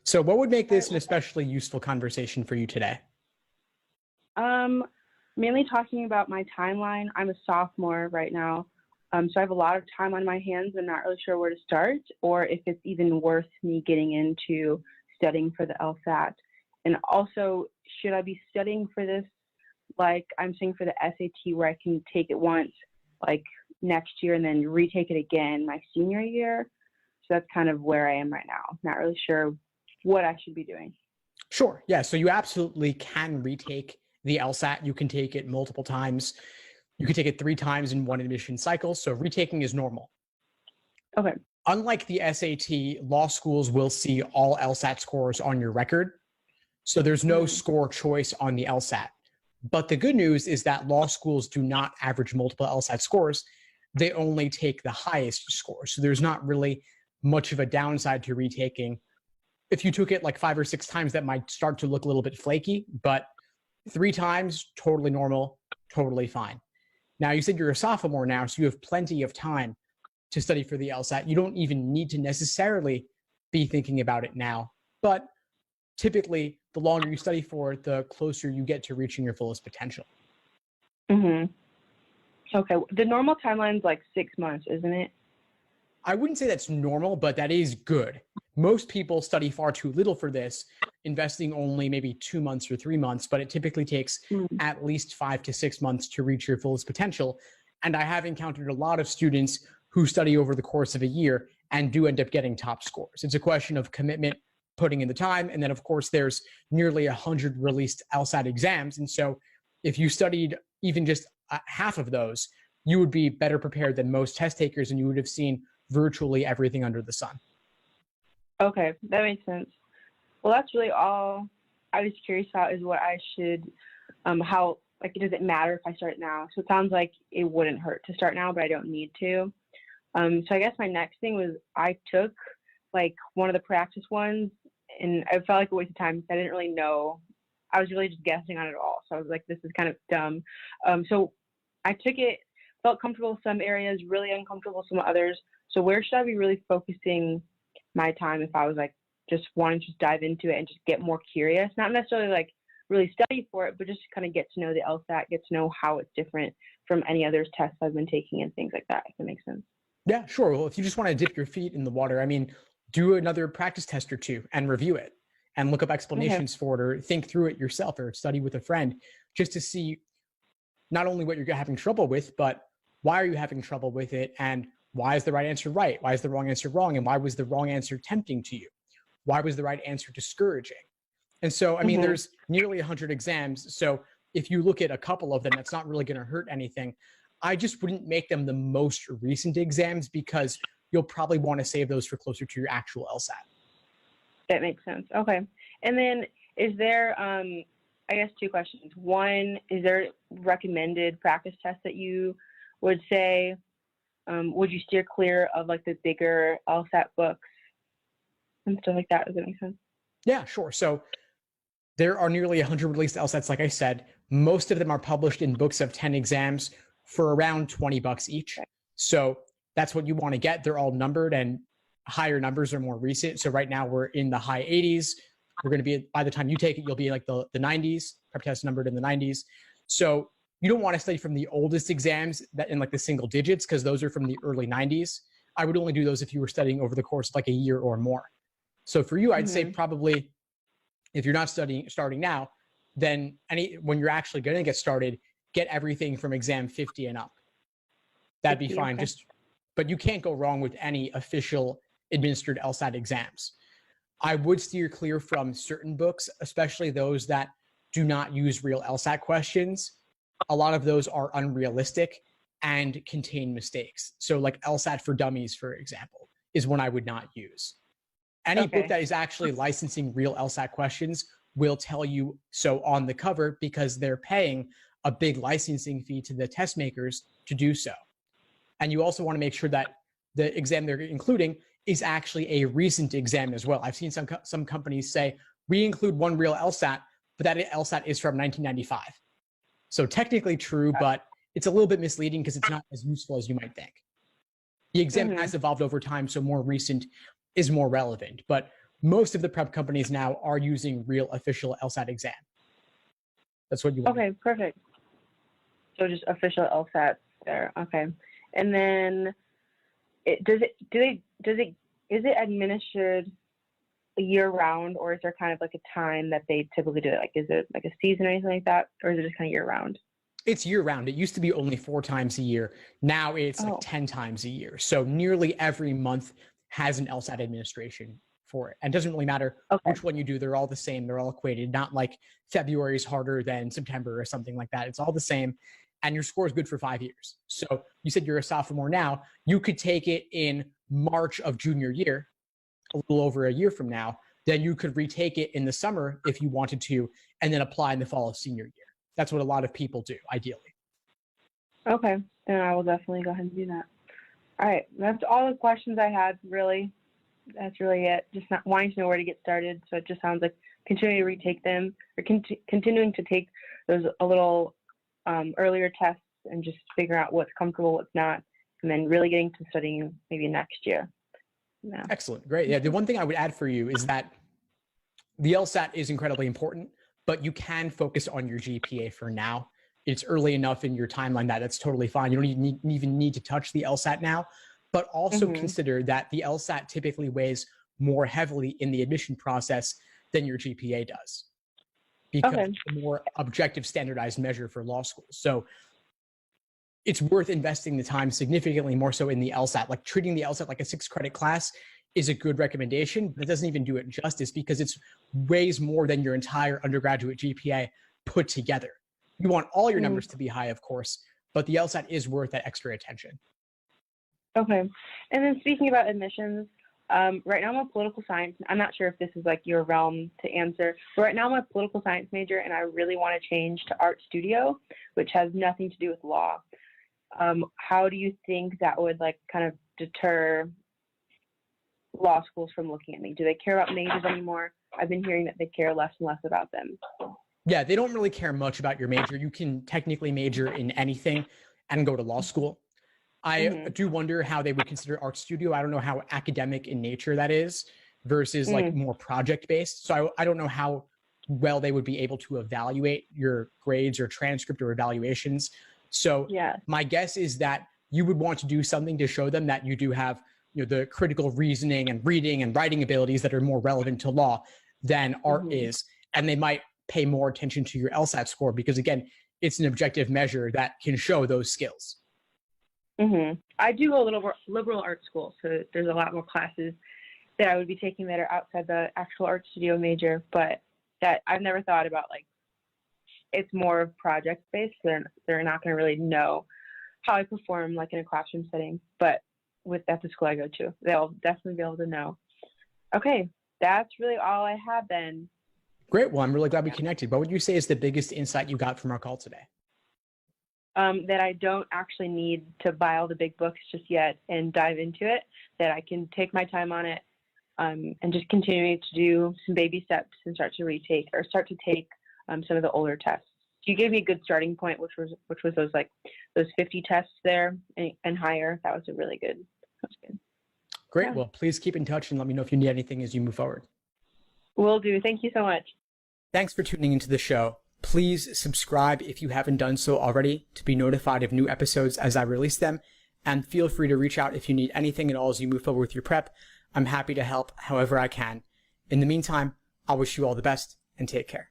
So what would make this an especially useful conversation for you today? Mainly talking about my timeline. I'm a sophomore right now, so I have a lot of time on my hands. I'm not really sure where to start, or if it's even worth me getting into studying for the LSAT. And also, should I be studying for this, like I'm saying for the SAT, where I can take it once, like next year, and then retake it again my senior year? So that's kind of where I am right now. Not really sure what I should be doing. Sure. Yeah. So you absolutely can retake the LSAT. You can take it multiple times. You can take it 3 times in one admission cycle. So retaking is normal. Okay. Unlike the SAT, law schools will see all LSAT scores on your record. So there's no score choice on the LSAT. But the good news is that law schools do not average multiple LSAT scores. They only take the highest score. So there's not really much of a downside to retaking. If you took it like 5 or 6 times, that might start to look a little bit flaky, but 3 times, totally normal, totally fine. Now, you said you're a sophomore now, so you have plenty of time to study for the LSAT. You don't even need to necessarily be thinking about it now, but typically, the longer you study for it, the closer you get to reaching your fullest potential. Okay. The normal timeline's like 6 months, isn't it? I wouldn't say that's normal, but that is good. Most people study far too little for this, investing only maybe 2 months or 3 months, but it typically takes at least 5 to 6 months to reach your fullest potential. And I have encountered a lot of students who study over the course of a year and do end up getting top scores. It's a question of commitment, putting in the time. And then, of course, there's nearly 100 released LSAT exams. And so if you studied even just half of those, you would be better prepared than most test takers, and you would have seen virtually everything under the sun. Okay, that makes sense. Well, that's really all I was curious about, is what I should, how, like, does it matter if I start now? So it sounds like it wouldn't hurt to start now, but I don't need to. So I guess my next thing was, I took like one of the practice ones, and I felt like a waste of time because I didn't really know. I was really just guessing on it all. So I was like, this is kind of dumb. So I took it, felt comfortable in some areas, really uncomfortable in some others. So where should I be really focusing my time if I was like just wanting to just dive into it and just get more curious? Not necessarily like really study for it, but just kind of get to know the LSAT, get to know how it's different from any other tests I've been taking and things like that, if that makes sense. Yeah, sure. Well, if you just want to dip your feet in the water, I mean, do another practice test or 2 and review it and look up explanations for it, or think through it yourself, or study with a friend, just to see not only what you're having trouble with, but why are you having trouble with it, and why is the right answer right? Why is the wrong answer wrong? And why was the wrong answer tempting to you? Why was the right answer discouraging? And so, I mean, there's nearly 100 exams. So if you look at a couple of them, that's not really going to hurt anything. I just wouldn't make them the most recent exams, because you'll probably want to save those for closer to your actual LSAT. That makes sense. Okay. And then is there, I guess 2 questions. One, is there recommended practice tests that you would say, would you steer clear of like the bigger LSAT books and stuff like that? Does that make sense? Yeah, sure. So there are nearly 100 released LSATs, like I said. Most of them are published in books of 10 exams for around $20 each. So that's what you want to get. They're all numbered, and higher numbers are more recent. So right now we're in the high 80s. We're going to be, by the time you take it, you'll be like the 90s, prep test numbered in the 90s. So you don't want to study from the oldest exams that in like the single digits, because those are from the early 90s. I would only do those if you were studying over the course of like a year or more. So for you, I'd say probably, if you're not starting now, then when you're actually going to get started, get everything from exam 50 and up. That'd be fine. Okay. But you can't go wrong with any official administered LSAT exams. I would steer clear from certain books, especially those that do not use real LSAT questions. A lot of those are unrealistic and contain mistakes. So like LSAT for Dummies, for example, is one I would not use. Any book that is actually licensing real LSAT questions will tell you so on the cover, because they're paying a big licensing fee to the test makers to do so. And you also want to make sure that the exam they're including is actually a recent exam as well. I've seen some companies say, we include one real LSAT, but that LSAT is from 1995. So technically true, but it's a little bit misleading because it's not as useful as you might think. The exam has evolved over time, so more recent is more relevant. But most of the prep companies now are using real official LSAT exam. That's what you want. Okay, perfect. So just official LSAT there. Okay. And then is it administered year round, or is there kind of like a time that they typically do it? Like, is it like a season or anything like that? Or is it just kind of year round? It's year round. It used to be only 4 times a year. Now it's like 10 times a year. So nearly every month has an LSAT administration for it. And it doesn't really matter which one you do. They're all the same. They're all equated. Not like February is harder than September or something like that. It's all the same. And your score is good for 5 years. So you said you're a sophomore now. You could take it in March of junior year, a little over a year from now. Then you could retake it in the summer if you wanted to, and then apply in the fall of senior year. That's what a lot of people do, ideally. Okay, then I will definitely go ahead and do that. All right, that's all the questions I had, really. That's really it. Just not wanting to know where to get started. So it just sounds like continuing to retake them, or continuing to take those a little earlier tests and just figure out what's comfortable, what's not, and then really getting to studying maybe next year. Yeah. Excellent. Great. Yeah. The one thing I would add for you is that the LSAT is incredibly important, but you can focus on your GPA for now. It's early enough in your timeline that that's totally fine. You don't even need to touch the LSAT now, but also consider that the LSAT typically weighs more heavily in the admission process than your GPA does, because it's a more objective, standardized measure for law school. So it's worth investing the time significantly more so in the LSAT. Like treating the LSAT like a 6-credit class is a good recommendation, but it doesn't even do it justice because it's weighs more than your entire undergraduate GPA put together. You want all your numbers to be high, of course, but the LSAT is worth that extra attention. Okay. And then speaking about admissions, right now I'm a political science. I'm not sure if this is like your realm to answer, but right now I'm a political science major and I really want to change to art studio, which has nothing to do with law. How do you think that would like kind of deter law schools from looking at me? Do they care about majors anymore? I've been hearing that they care less and less about them. Yeah, they don't really care much about your major. You can technically major in anything and go to law school. I do wonder how they would consider art studio. I don't know how academic in nature that is versus like more project based. So I don't know how well they would be able to evaluate your grades or transcript or evaluations. So my guess is that you would want to do something to show them that you do have, you know, the critical reasoning and reading and writing abilities that are more relevant to law than art is. And they might pay more attention to your LSAT score because, again, it's an objective measure that can show those skills. I do go a little more liberal art school, so there's a lot more classes that I would be taking that are outside the actual art studio major, but that I've never thought about, like, it's more project based. They're not going to really know how I perform like in a classroom setting, but at the school I go to, they'll definitely be able to know. Okay, that's really all I have then. Great. Well, I'm really glad we connected. What would you say is the biggest insight you got from our call today? That I don't actually need to buy all the big books just yet and dive into it, that I can take my time on it and just continue to do some baby steps and start to take some of the older tests. You gave me a good starting point, which was those 50 tests there and higher. That was really good. Great. Yeah. Well, please keep in touch and let me know if you need anything as you move forward. Will do. Thank you so much. Thanks for tuning into the show. Please subscribe if you haven't done so already to be notified of new episodes as I release them. And feel free to reach out if you need anything at all as you move forward with your prep. I'm happy to help however I can. In the meantime, I'll wish you all the best and take care.